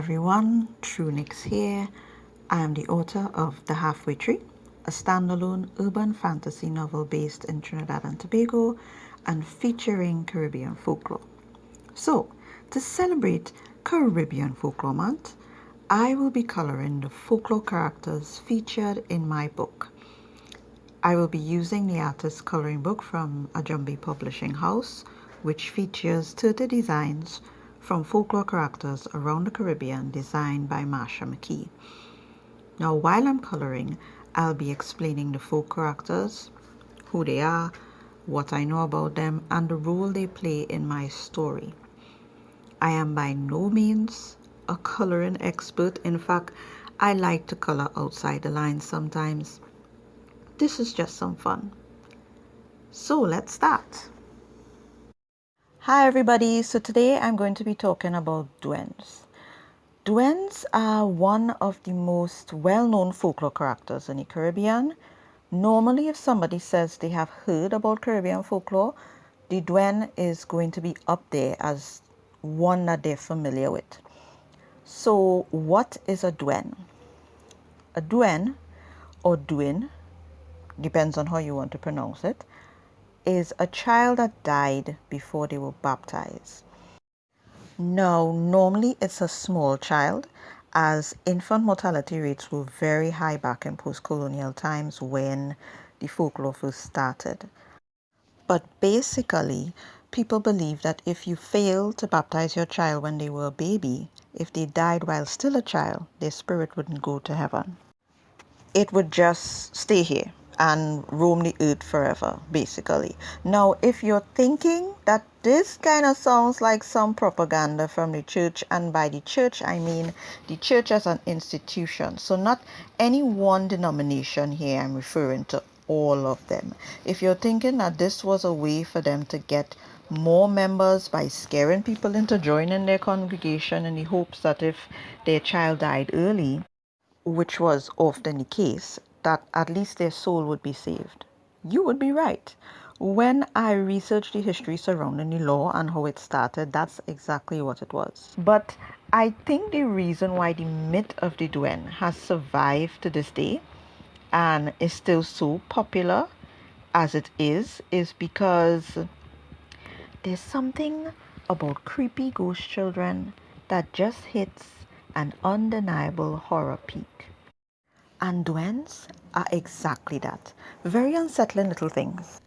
everyone, Trunix here. I am the author of The Halfway Tree, a standalone urban fantasy novel based in Trinidad and Tobago and featuring Caribbean folklore. So, to celebrate Caribbean Folklore Month, I will be coloring the folklore characters featured in my book. I will be using the artist's coloring book from Ajumbi Publishing House, which features 30 designs from folklore characters around the Caribbean designed by Marsha McKee. Now, while I'm coloring, I'll be explaining the folk characters, who they are, what I know about them, and the role they play in my story. I am by no means a coloring expert. In fact, I like to color outside the lines sometimes. This is just some fun. So let's start. Hi everybody, so today I'm going to be talking about duendes. Duendes are one of the most well-known folklore characters in the Caribbean. Normally, if somebody says they have heard about Caribbean folklore, the duende is going to be up there as one that they're familiar with. So what is a duende? A duende, or duin, depends on how you want to pronounce it, is a child that died before they were baptized. Now, normally it's a small child, as infant mortality rates were very high back in post-colonial times when the folklore first started. But basically, people believe that if you fail to baptize your child when they were a baby, if they died while still a child, their spirit wouldn't go to heaven. It would just stay here and roam the earth forever, basically. Now, if you're thinking that this kind of sounds like some propaganda from the church, and by the church I mean the church as an institution, so not any one denomination here, I'm referring to all of them. If you're thinking that this was a way for them to get more members by scaring people into joining their congregation in the hopes that if their child died early, which was often the case, that at least their soul would be saved, you would be right. When I researched the history surrounding the law and how it started, that's exactly what it was. But I think the reason why the myth of the duende has survived to this day and is still so popular as it is because there's something about creepy ghost children that just hits an undeniable horror peak. And duendes are exactly that. Very unsettling little things.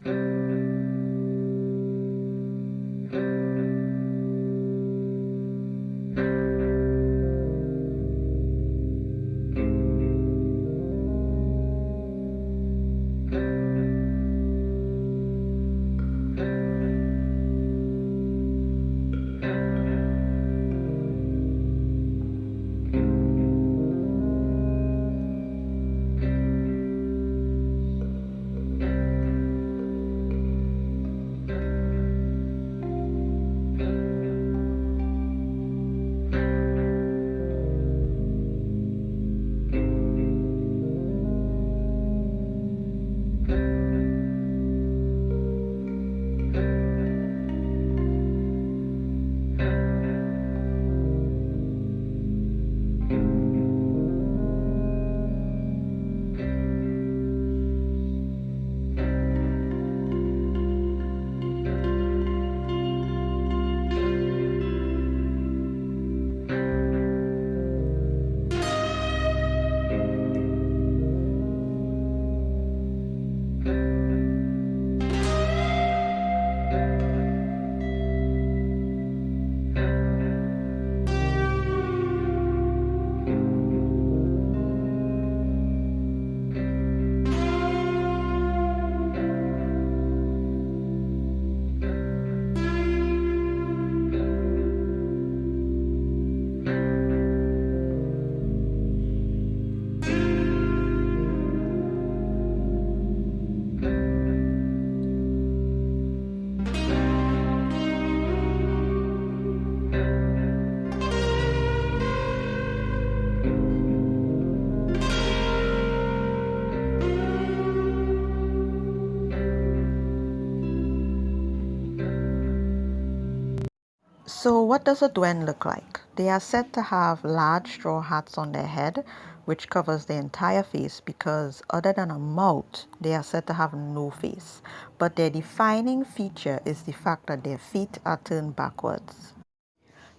So what does a duende look like? They are said to have large straw hats on their head, which covers their entire face because, other than a mouth, they are said to have no face. But their defining feature is the fact that their feet are turned backwards.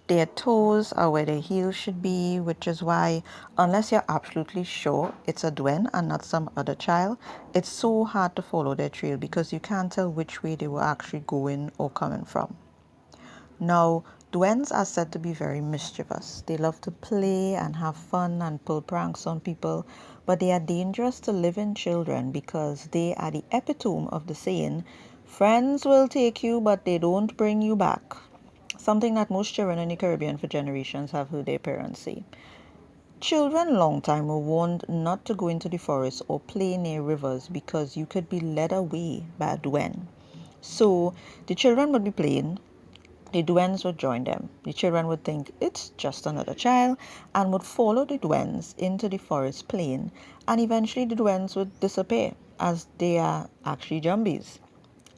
Their toes are where their heels should be, which is why, unless you're absolutely sure it's a Dwen and not some other child, it's so hard to follow their trail because you can't tell which way they were actually going or coming from. Now, Dwens are said to be very mischievous. They love to play and have fun and pull pranks on people, but they are dangerous to living children because they are the epitome of the saying, friends will take you, but they don't bring you back. Something that most children in the Caribbean for generations have heard their parents say. Children long time were warned not to go into the forest or play near rivers because you could be led away by a Dwen. So the children would be playing, the Dwens would join them. The children would think it's just another child and would follow the Dwens into the forest plain, and eventually the Dwens would disappear as they are actually zombies.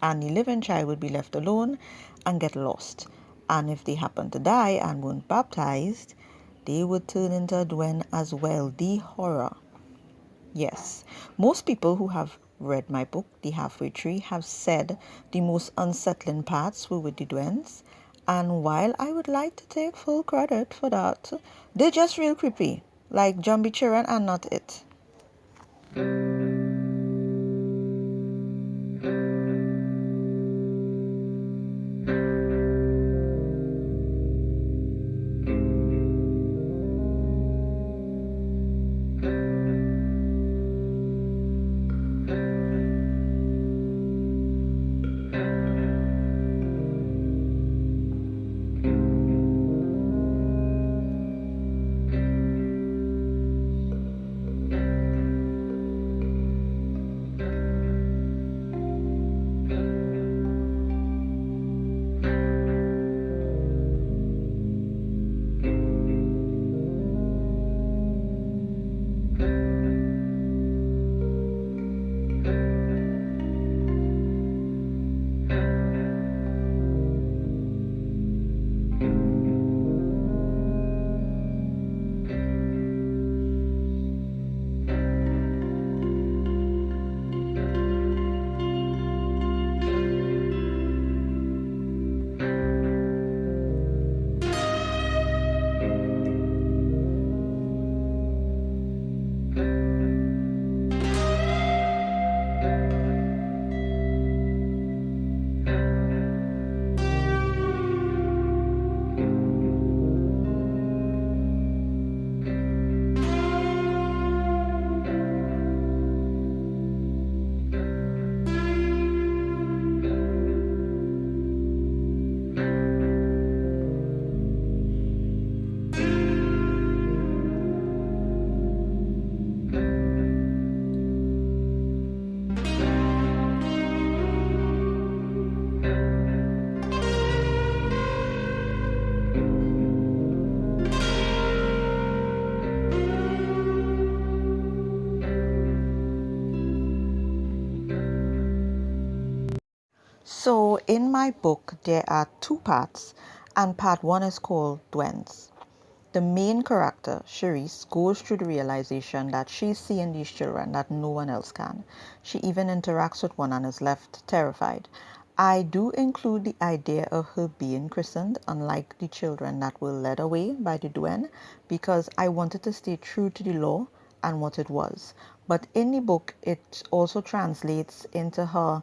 And the living child would be left alone and get lost. And if they happened to die and weren't baptized, they would turn into a Dwen as well. The horror. Yes, most people who have read my book, The Halfway Tree, have said the most unsettling parts were with the Dwens. And while I would like to take full credit for that, they're just real creepy, like Jumbie children are not it. So, in my book, there are two parts, and part one is called Dwens. The main character, Cherise, goes through the realization that she's seeing these children that no one else can. She even interacts with one and is left terrified. I do include the idea of her being christened, unlike the children that were led away by the Dwen, because I wanted to stay true to the law and what it was. But in the book, it also translates into her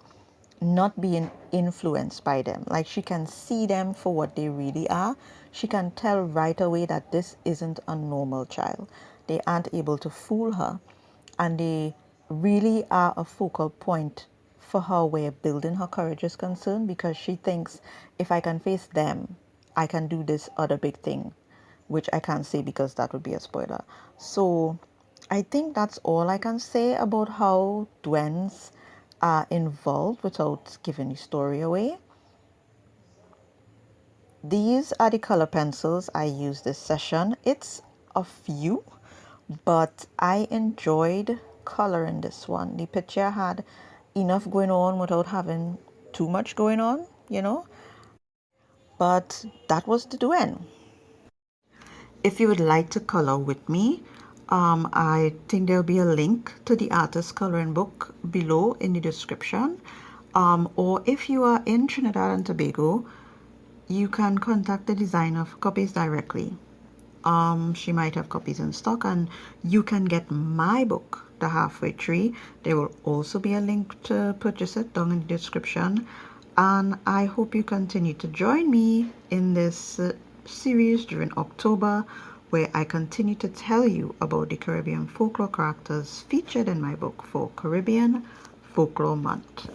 not being influenced by them. Like she can see them for what they really are. She can tell right away that this isn't a normal child. They aren't able to fool her. And they really are a focal point for her where building her courage is concerned because she thinks if I can face them, I can do this other big thing, which I can't say because that would be a spoiler. So I think that's all I can say about how Dwens are involved without giving the story away. These are the color pencils I used this session. It's a few, but I enjoyed coloring this one. The picture had enough going on without having too much going on, you know. But that was the Dwen. If you would like to color with me, I think there'll be a link to the artist coloring book below in the description. Or if you are in Trinidad and Tobago, you can contact the designer for copies directly. She might have copies in stock, and you can get my book, The Halfway Tree. There will also be a link to purchase it down in the description. And I hope you continue to join me in this series during October, where I continue to tell you about the Caribbean folklore characters featured in my book for Caribbean Folklore Month.